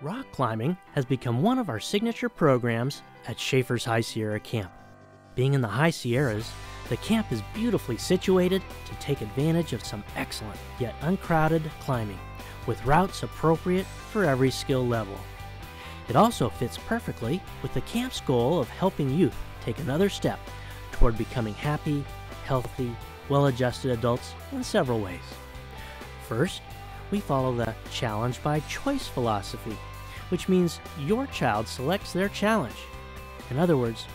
Rock climbing has become one of our signature programs at Shaffer's High Sierra Camp. Being in the High Sierras, the camp is beautifully situated to take advantage of some excellent yet uncrowded climbing, with routes appropriate for every skill level. It also fits perfectly with the camp's goal of helping youth take another step toward becoming happy, healthy, well-adjusted adults in several ways. First, we follow the challenge by choice philosophy, which means your child selects their challenge. In other words,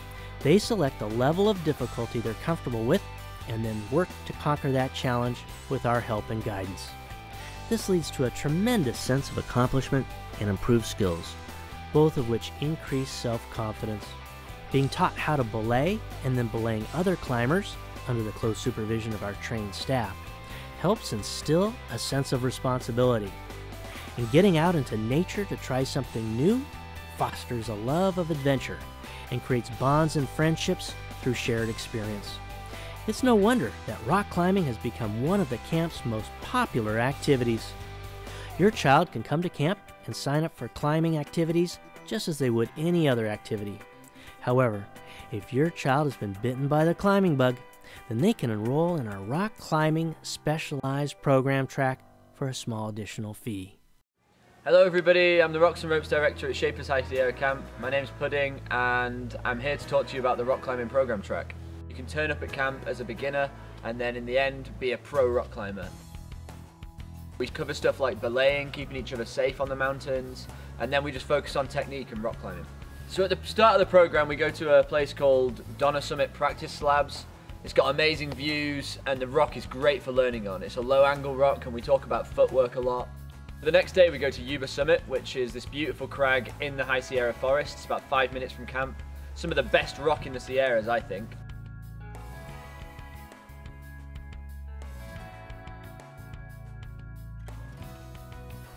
they select the level of difficulty they're comfortable with and then work to conquer that challenge with our help and guidance. This leads to a tremendous sense of accomplishment and improved skills, both of which increase self-confidence. Being taught how to belay and then belaying other climbers under the close supervision of our trained staff helps instill a sense of responsibility. And getting out into nature to try something new fosters a love of adventure and creates bonds and friendships through shared experience. It's no wonder that rock climbing has become one of the camp's most popular activities. Your child can come to camp and sign up for climbing activities just as they would any other activity. However, if your child has been bitten by the climbing bug, then they can enroll in our rock climbing specialized program track for a small additional fee. Hello everybody, I'm the Rocks and Ropes Director at Shaffer's High Sierra Camp. My name's Pudding and I'm here to talk to you about the rock climbing program track. You can turn up at camp as a beginner and then in the end be a pro rock climber. We cover stuff like belaying, keeping each other safe on the mountains, and then we just focus on technique and rock climbing. So at the start of the program we go to a place called Donner Summit Practice Slabs. It's got amazing views and the rock is great for learning on. It's a low angle rock and we talk about footwork a lot. The next day we go to Yuba Summit, which is this beautiful crag in the High Sierra Forest. It's about 5 minutes from camp. Some of the best rock in the Sierras, I think.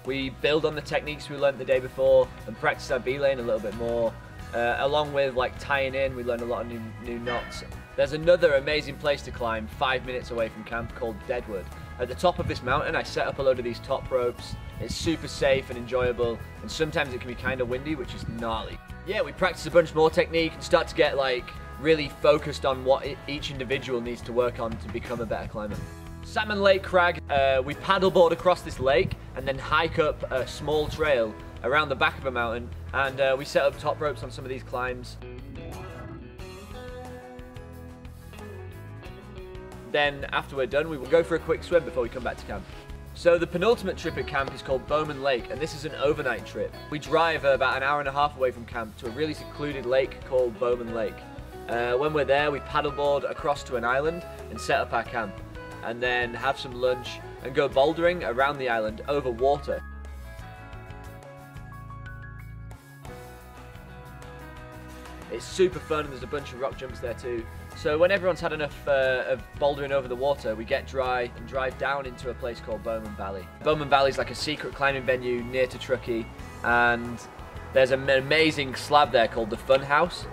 We build on the techniques we learned the day before and practice our belaying a little bit more. Along with like tying in, we learn a lot of new knots. There's another amazing place to climb 5 minutes away from camp called Deadwood. At the top of this mountain I set up a load of these top ropes. It's super safe and enjoyable, and sometimes it can be kind of windy, which is gnarly. Yeah, we practice a bunch more technique and start to get like really focused on what each individual needs to work on to become a better climber. Salmon Lake Crag, we paddleboard across this lake and then hike up a small trail around the back of a mountain, and we set up top ropes on some of these climbs. Then after we're done, we will go for a quick swim before we come back to camp. So the penultimate trip at camp is called Bowman Lake, and this is an overnight trip. We drive about an hour and a half away from camp to a really secluded lake called Bowman Lake. When we're there, we paddleboard across to an island and set up our camp, and then have some lunch and go bouldering around the island over water. It's super fun and there's a bunch of rock jumps there too. So when everyone's had enough of bouldering over the water, we get dry and drive down into a place called Bowman Valley. Bowman Valley is like a secret climbing venue near to Truckee, and there's an amazing slab there called the Fun House.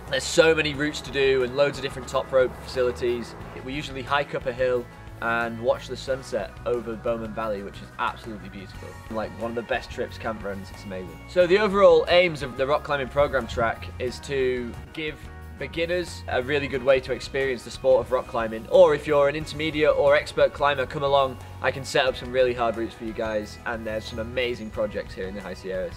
There's so many routes to do and loads of different top rope facilities. We usually hike up a hill and watch the sunset over Bowman Valley, which is absolutely beautiful. Like one of the best trips camp runs, it's amazing. So the overall aims of the rock climbing program track is to give beginners a really good way to experience the sport of rock climbing, or if you're an intermediate or expert climber, come along. I can set up some really hard routes for you guys, and there's some amazing projects here in the High Sierras.